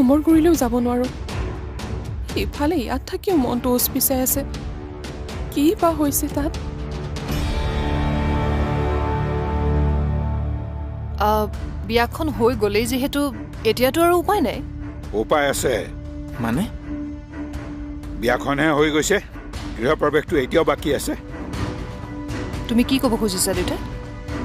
কুমৰগুৰিলৈও যাব নোৱাৰোঁ ইফালে ইয়াত থাকিও মনটো উচ পিচাই আছে কি বা হৈছে তাত বিয়াখন হৈ গ'লেই যিহেতু এতিয়াতো আৰু উপায় নাই উপায় আছে মানে বিয়াখনহে হৈ গৈছে গৃহপ্ৰৱেশটো এতিয়াও বাকী আছে তুমি কি ক'ব খুজিছা দেউতা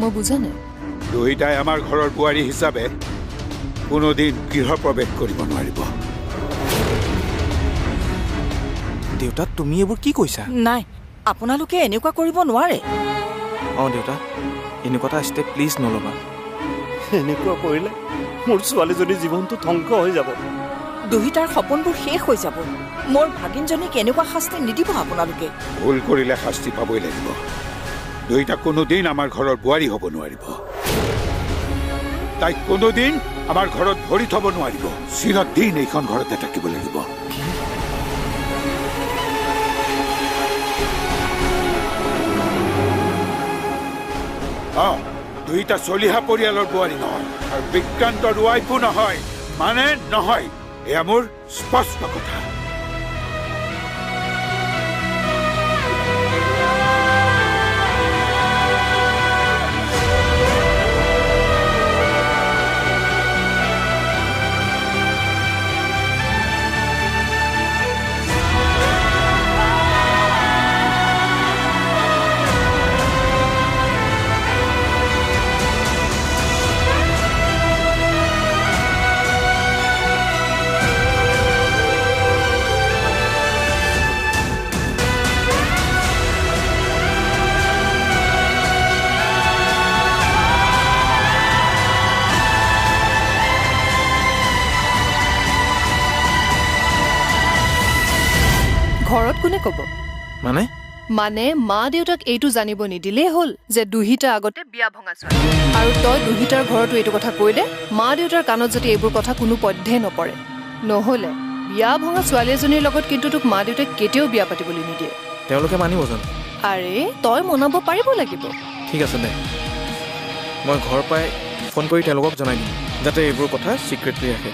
মই বুজা নাই দুইটাই আমাৰ ঘৰৰ বোৱাৰী হিচাপে কোনোদিন গৃহপ্ৰৱেশ কৰিব নোৱাৰিব দেউতা তুমি এইবোৰ কি কৈছা নাই আপোনালোকে এনেকুৱা কৰিব নোৱাৰে দেউতা এনেকুৱা এটা ষ্টেপ প্লিজ নল'বা এনেকুৱা কৰিলে মোৰ ছোৱালীজনীৰ জীৱনটো ধ্বংস হৈ যাব দুহিতাৰ সপোনবোৰ শেষ হৈ যাব মোৰ ভাগিনজনীক এনেকুৱা শাস্তি নিদিব আপোনালোকে ভুল কৰিলে শাস্তি পাবই লাগিব দুইটা কোনোদিন আমাৰ ঘৰৰ বোৱাৰী হ'ব নোৱাৰিব তাইক কোনোদিন আমাৰ ঘৰত ভৰি থ'ব নোৱাৰিব চিৰদিন এইখন ঘৰতে থাকিব লাগিব দুইটা চলিহা পৰিয়ালৰ বোৱাৰী নহয় আৰু বিক্ৰান্তৰ ৱাইফো নহয় মানে নহয় এয়া মোৰ স্পষ্ট কথা ঘৰত কোনে ক'ব মানে মানে মা দেউতাক এইটো জানিব নিদিলেই হ'ল যে দুহিতা আগতে বিয়া ভঙা ছোৱালী আৰু তই দুহিতাৰ ঘৰতো এইটো কথা কৈ দে মা দেউতাৰ কাণত যদি এইবোৰ কথা কোনো পধ্যেই নপৰে নহ'লে বিয়া ভঙা ছোৱালী এজনীৰ লগত কিন্তু তোক মা দেউতাক কেতিয়াও বিয়া পাতিবলৈ নিদিয়ে তেওঁলোকে মানিব জানো আৰে তই মনাব পাৰিব লাগিব ঠিক আছে দে মই ঘৰ পাই ফোন কৰি তেওঁলোকক জনাই দিম যাতে এইবোৰ কথা চিক্ৰেটলি ৰাখে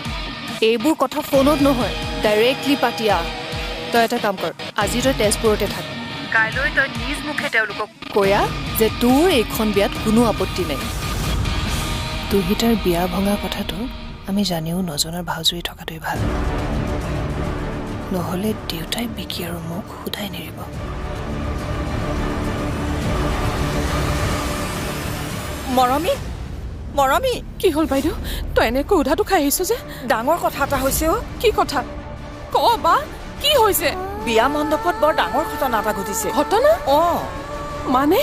এইবোৰ কথা ফোনত নহয় ডাইৰেক্টলি পাতি আহ তই এটা কাম কৰ আজি তই তেজপুৰতে থাক কাইলৈ তই নিজ মুখে তেওঁলোকক কৈয়া যে তোৰ এইখন বিয়াত কোনো আপত্তি নাই দুহিতাৰ বিয়া ভঙা কথাটো আমি জানিও নজনাৰ ভাওজুৰি থকাটোৱেই ভাল নহ'লে দেউতাই বিকি আৰু মোক সোধাই নেৰিব মৰমী মৰমী কি হ'ল বাইদেউ তই এনেকৈ উধাটো খাই আহিছ যে ডাঙৰ কথা এটা হৈছে কি কথা ক বা কি হৈছে বিয়া মণ্ডপত বৰ ডাঙৰ ঘটনা এটা ঘটিছে ঘটনা মানে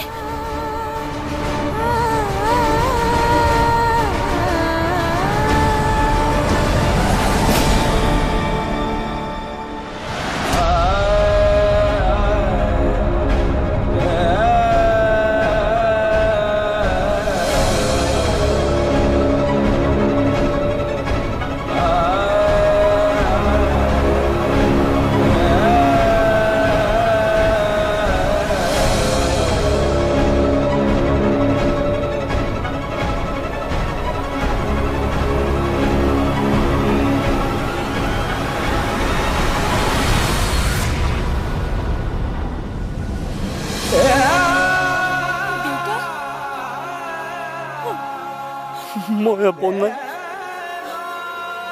মই আপোনাৰ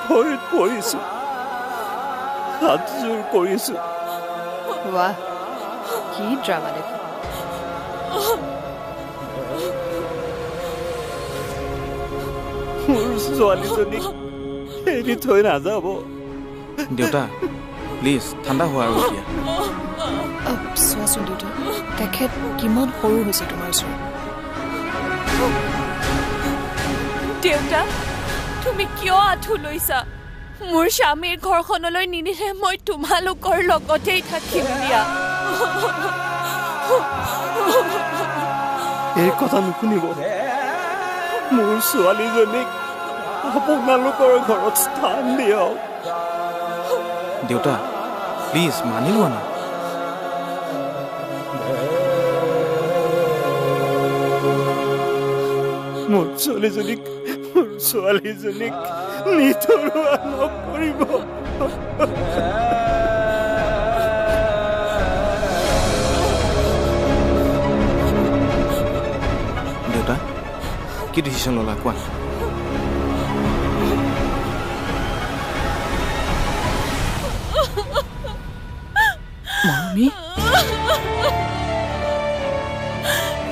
ভৰিত পৰিছো হাত জোৰ কৰিছো বাহ কি ড্ৰামা দেখোন মোৰ ছোৱালীজনীক এৰি থৈ নাযাব দেউতা প্লিজ ঠাণ্ডা হোৱা আৰু এতিয়া চোৱাচোন দেউতা তেখেত কিমান সৰু হৈছে তোমাৰ ওচৰত দেউতা তুমি কিয় আঁঠু লৈছা মোৰ স্বামীৰ ঘৰখনলৈ নিনিলে মই তোমালোকৰ লগতেই থাকিম দিয়া এই কথা নুশুনিব মোৰ ছোৱালীজনীক আপোনালোকৰ ঘৰত স্থান দিয়ক দেউতা প্লিজ মানি লোৱা না মোৰ ছোৱালীজনীক নিথৰুৱা নকৰিব কৰিব দেউতা কি ডিচিশ্যন ল'লা কোৱা মৰমী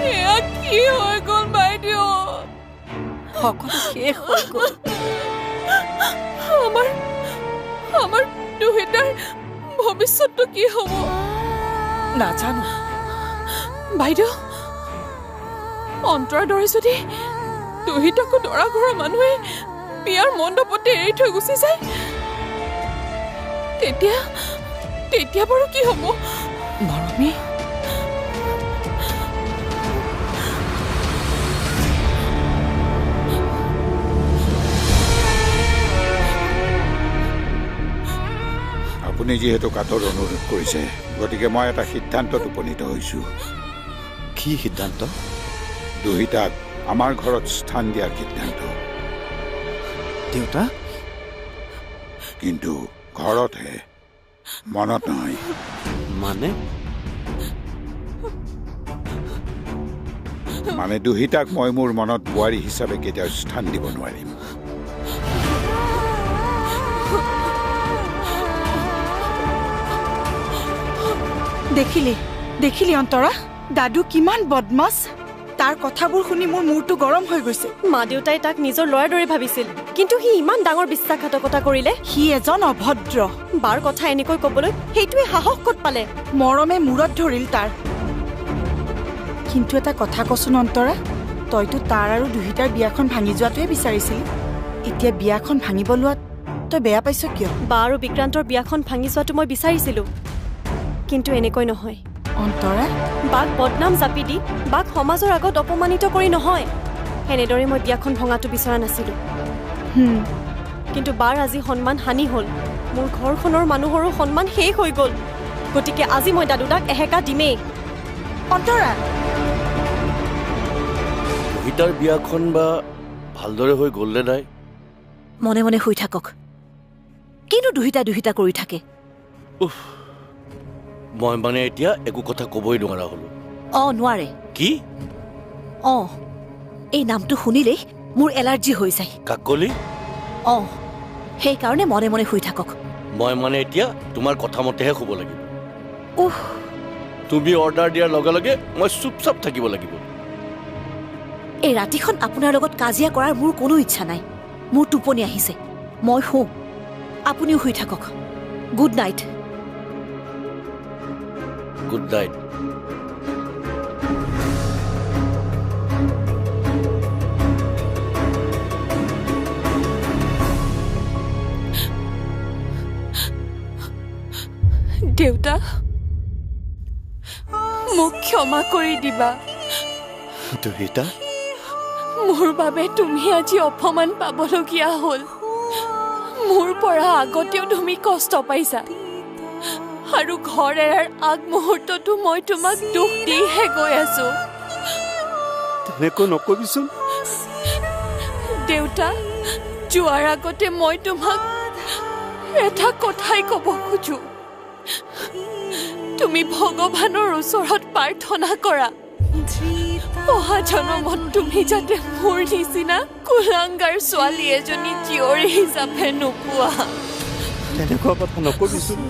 এয়া কি হৈ গ'ল বাইদেউ সকলো শেষ হৈ গ'ল আমাৰ দুহিতাৰ ভৱিষ্যতটো কি হ'ব নাজানো বাইদেউ অন্তৰাৰ দৰে যদি দুহিতাকো দৰা ঘৰৰ মানুহে বিয়াৰ মণ্ডপতে এৰি থৈ গুচি যায় তেতিয়া বাৰু কি হ'ব মৰমী আপুনি যিহেতু কাটৰ অনুৰোধ কৰিছে গতিকে মই এটা সিদ্ধান্তত উপনীত হৈছোঁ কি সিদ্ধান্ত দুহিতাক আমাৰ ঘৰত স্থান দিয়াৰ সিদ্ধান্ত দেউতা কিন্তু ঘৰতহে মনত নহয় মানে দুহিতাক মই মোৰ মনত বোৱাৰী হিচাপে কেতিয়াও স্থান দিব নোৱাৰিম দেখিলি অন্তৰা দাদু কিমান বদমাছ তাৰ কথাবোৰ শুনি মোৰ মূৰটো গৰম হৈ গৈছে মা দেউতাই তাক নিজৰ ল'ৰাৰ দৰে ভাবিছিল কিন্তু সি ইমান ডাঙৰ বিশ্বাসঘাতকতা কৰিলে সি এজন অভদ্ৰ বাৰ কথা এনেকৈ ক'বলৈ সেইটোৱে সাহস ক'ত পালে মৰমে মূৰত ধৰিল তাৰ কিন্তু এটা কথা কচোন অন্তৰা তইতো তাৰ আৰু দুহিতাৰ বিয়াখন ভাঙি যোৱাটোৱে বিচাৰিছিলি এতিয়া বিয়াখন ভাঙিব লোৱাত তই বেয়া পাইছ কিয় বা আৰু বিক্ৰান্তৰ বিয়াখন ভাঙি যোৱাটো মই বিচাৰিছিলোঁ কিন্তু এনেকৈ নহয় অন্তৰা বাক বদনাম জাপি দি বাক সমাজৰ আগত অপমানিত কৰি নহয় এনেদৰে মই বিয়াখন ভঙাটো বিচৰা নাছিলোঁ কিন্তু বাৰ আজি সন্মান হানি হ'ল মোৰ ঘৰখনৰ মানুহৰো সন্মান শেষ হৈ গ'ল গতিকে আজি মই দাদুদাক এহেকা দিমেই অন্তৰা দুহিতাৰ বিয়াখন বা ভালদৰে হৈ গ'ল নে নাই মনে মনে শুই থাকক কিন্তু দুহিতা কৰি থাকে মই মানে এতিয়া একো কথা ক'বই নোৱাৰা হ'লো নোৱাৰে কি এই নামটো শুনিলেই মোৰ এলাৰ্জি হৈ যায় কাকলি সেইকাৰণে মনে মনে শুই থাকক মই মানে এতিয়া তোমাৰ কথা মতেহে শুব লাগিব তুমি অৰ্ডাৰ দিয়াৰ লগে লগে মই চুপচাপ থাকিব লাগিব এই ৰাতিখন আপোনাৰ লগত কাজিয়া কৰাৰ মোৰ কোনো ইচ্ছা নাই মোৰ টোপনি আহিছে মই শুওঁ আপুনিও শুই থাকক গুড নাইট গুড নাইট দেউতা মোক ক্ষমা কৰি দিবা দুহিতা মোৰ বাবে তুমি আজি অপমান পাবলগীয়া হ'ল মোৰ পৰা আগতেও তুমি কষ্ট পাইছা আৰু ঘৰ এৰাৰ আগমুহূৰ্ততো মই তোমাক দুখ দিহে গৈ আছো তেনেকৈ নকবিচোন দেউতা যোৱাৰ আগতে মই তোমাক এটা কথাই ক'ব খোজো তুমি ভগৱানৰ ওচৰত প্ৰাৰ্থনা কৰা অহা জনমত তুমি যাতে মোৰ নিচিনা কুলাংগাৰ ছোৱালী এজনী জীয়ৰী হিচাপে নোপোৱা তেনেকুৱা কথা নকবিচোন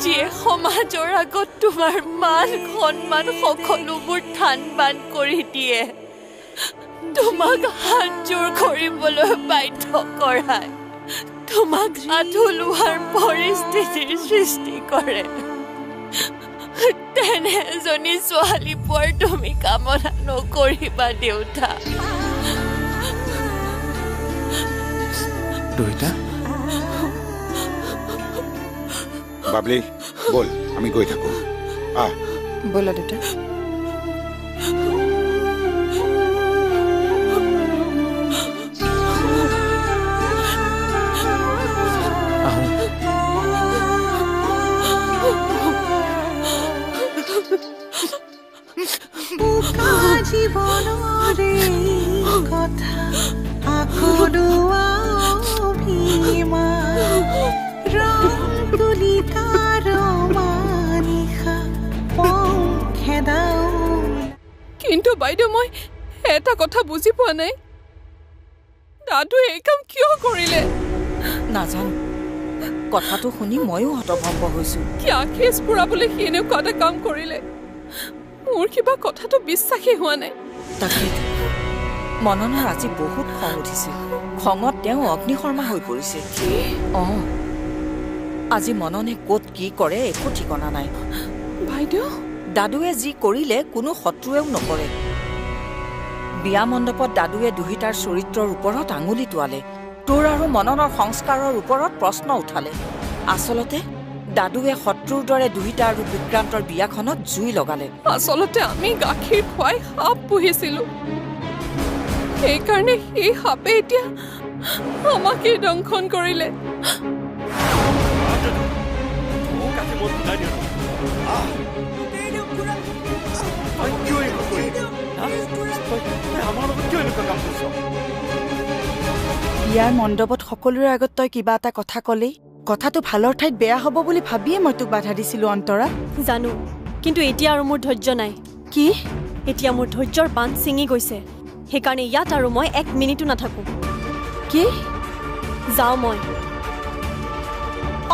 যিয়ে সমাজৰ আগত তোমাৰ মান সন্মান সকলোবোৰ থান বান কৰি দিয়ে তোমাক হাত জোৰ কৰিবলৈ বাধ্য কৰায় তোমাক আঁঠুলোৱাৰ পৰিস্থিতিৰ সৃষ্টি কৰে তেনে এজনী ছোৱালী পোৱাৰ তুমি কামনা নকৰিবা দেউতা দুহিতা বাবলি বল আমি গৈ থাকো ব'লা দেউতা জীবনৰে কথা আকৌ বাইদেউ মই এটা কথা বুজি পোৱা নাই দাদুৱে এই কাম কিয় কৰিলে নাজানো কথাটো শুনি ময়ো হতভম্ব হৈছোঁ কিয় কেছ পুৰাবলৈ সি এনেকুৱা এটা কাম কৰিলে মোৰ কিবা কথাটো বিশ্বাসেই হোৱা নাই তাকেইতো মননৰ আজি বহুত খং উঠিছে খঙত তেওঁ অগ্নিশৰ্মা হৈ পৰিছে আজি মননে ক'ত কি কৰে একো ঠিকনা নাই বাইদেউ দাদুৱে যি কৰিলে কোনো শত্ৰুৱেও নকৰে বিয়া মণ্ডপত দাদুৱে দুহিতাৰ চৰিত্ৰৰ ওপৰত আঙুলি টোৱালে তোৰ আৰু মননৰ সংস্কাৰৰ ওপৰত প্ৰশ্ন উঠালে আচলতে দাদুৱে শত্ৰুৰ দৰে দুহিতা আৰু বিক্ৰান্তৰ বিয়াখনত জুই লগালে আচলতে আমি গাখীৰ খুৱাই সাপ পুহিছিলো সেইকাৰণে সেই সাপে এতিয়া আমাকে দংশন কৰিলে বিয়াৰ মণ্ডপত সকলোৰে আগত তই কিবা এটা কথা ক'লেই কথাটো ভালৰ ঠাইত বেয়া হ'ব বুলি ভাবিয়ে মই তোক বাধা দিছিলো অন্তৰা জানো কিন্তু এতিয়া আৰু মোৰ ধৈৰ্য নাই কি এতিয়া মোৰ ধৈৰ্যৰ বান্ধ ছিঙি গৈছে সেইকাৰণে ইয়াত আৰু মই 1 মিনিটো নাথাকো কি যাওঁ মই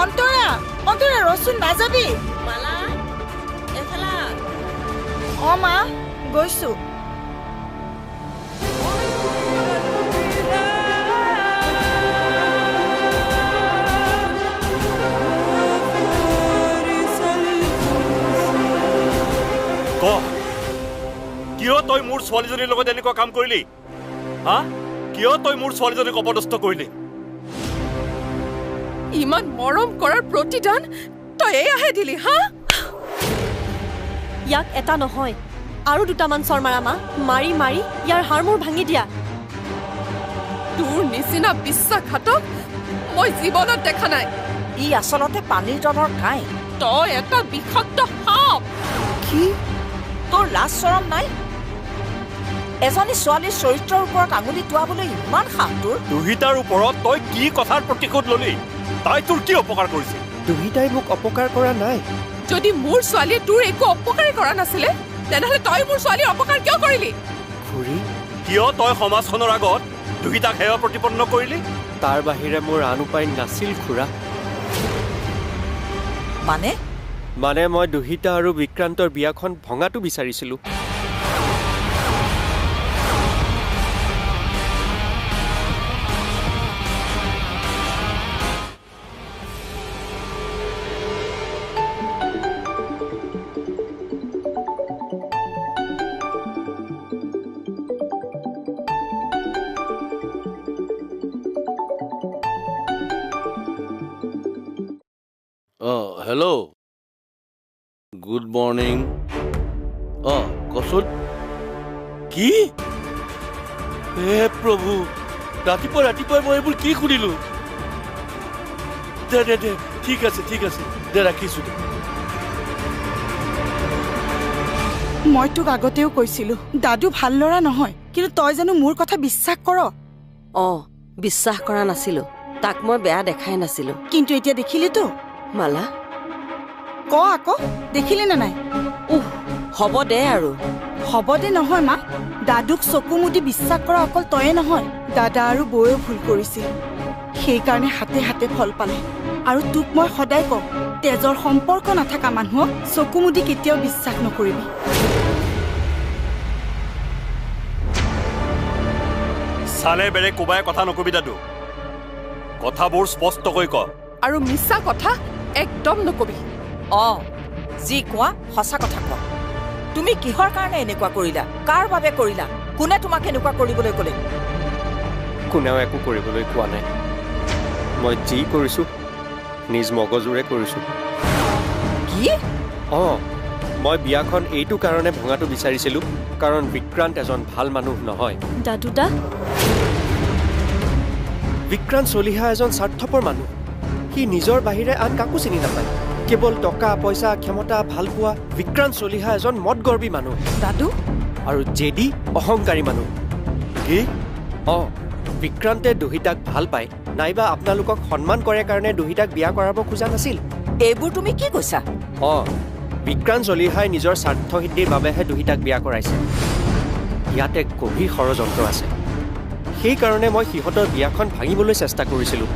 অন্তৰা অন্তৰা ৰচোন নাযাবি মা গৈছো কিয় তই মোৰ ছোৱালীজনীৰ লগত এনেকুৱা কাম কৰিলি হা কিয় তই মোৰ ছোৱালীজনীক অপদস্থ কৰিলি ইমান মৰম কৰাৰ প্ৰতিদান তই এয়াহে দিলি হা ইয়াক এটা নহয় আৰু দুটামান চৰ মাৰা মা মাৰি মাৰি ইয়াৰ হাড় মোৰ ভাঙি দিয়া তোৰ নিচিনা বিশ্বাসঘাতক মই জীৱনত দেখা নাই ই আচলতে পানীৰ তলৰ কাই তই এটা বিষাক্ত সাপ কি তোৰ লাজ চৰম নাই এজনী ছোৱালীৰ চৰিত্ৰৰ ওপৰত আঙুলি টোৱাবলৈ ইমান সাহ তোৰ দুহিতাৰ ওপৰত তই কি কথাৰ প্ৰতিশোধ ললি তাই তোৰ কি অপকাৰ কৰিছে দুহিতাই মোক অপকাৰ কৰা নাই যদি মোৰ ছোৱালীয়ে তোৰ একো অপকাৰী কৰা নাছিলে তেনেহ'লে তই মোৰ ছোৱালীৰ অপকাৰ কিয় কৰিলি খুৰী কিয় তই সমাজখনৰ আগত দুহিতাক সেৱা প্ৰতিপন্ন কৰিলি তাৰ বাহিৰে মোৰ আন উপায় নাছিল খুৰা মানে মই দুহিতা আৰু বিক্ৰান্তৰ বিয়াখন ভঙাটো বিচাৰিছিলো হেল্ল' গুড মৰ্ণিং কচোন কি প্ৰভু ৰাতিপুৱাই মই এইবোৰ কি শুনিলো দে ঠিক আছে দে ৰাখিছো দে মই তোক আগতেও কৈছিলো দাদু ভাল ল'ৰা নহয় কিন্তু তই জানো মোৰ কথা বিশ্বাস কৰ বিশ্বাস কৰা নাছিলো তাক মই বেয়া দেখাই নাছিলো কিন্তু এতিয়া দেখিলিতো মালা ক আকৌ দেখিলি নে নাই হ'ব দে আৰু হ'ব দে নহয় মা দাদুক চকু মুদি বিশ্বাস কৰা অকল তয়ে নহয় দাদা আৰু বৌয়ে ভুল কৰিছিল সেইকাৰণে হাতে হাতে ফল পালে আৰু তোক মই সদায় কওঁ তেজৰ সম্পৰ্ক নাথাকা মানুহক চকু মুদি কেতিয়াও বিশ্বাস নকৰিবি চালে বেৰে কোবাই কথা নকবি দাদু কথাবোৰ স্পষ্টকৈ ক আৰু মিছা কথা একদম নকবি যি কোৱা সঁচা কথা কোৱা তুমি কিহৰ কাৰণে এনেকুৱা কৰিলা কাৰ বাবে কৰিলা কোনে তোমাক এনেকুৱা কৰিবলৈ ক'লে কোনেও একো কৰিবলৈ কোৱা নাই মই যি কৰিছো নিজ মগজুৰে কৰিছো কি মই বিয়াখন এইটো কাৰণে ভঙাটো বিচাৰিছিলো কাৰণ বিক্ৰান্ত এজন ভাল মানুহ নহয় দাদুদা বিক্ৰান্ত চলিহা এজন স্বাৰ্থপৰ মানুহ সি নিজৰ বাহিৰে আন কাকো চিনি নাপায় কেৱল টকা পইচা ক্ষমতা ভাল পোৱা বিক্ৰান্ত চলিহা এজন মদগৰ্বী মানুহ দাদু আৰু জেদি অহংকাৰী মানুহ কি বিক্ৰান্তে দুহিতাক ভাল পায় নাইবা আপোনালোকক সন্মান কৰে কাৰণে দুহিতাক বিয়া কৰাব খোজা নাছিল এইবোৰ তুমি কি কৈছা বিক্ৰান্ত চলিহাই নিজৰ স্বাৰ্থ সিদ্ধিৰ বাবেহে দুহিতাক বিয়া কৰাইছে ইয়াত এক গভীৰ ষড়যন্ত্ৰ আছে সেইকাৰণে মই সিহঁতৰ বিয়াখন ভাঙিবলৈ চেষ্টা কৰিছিলোঁ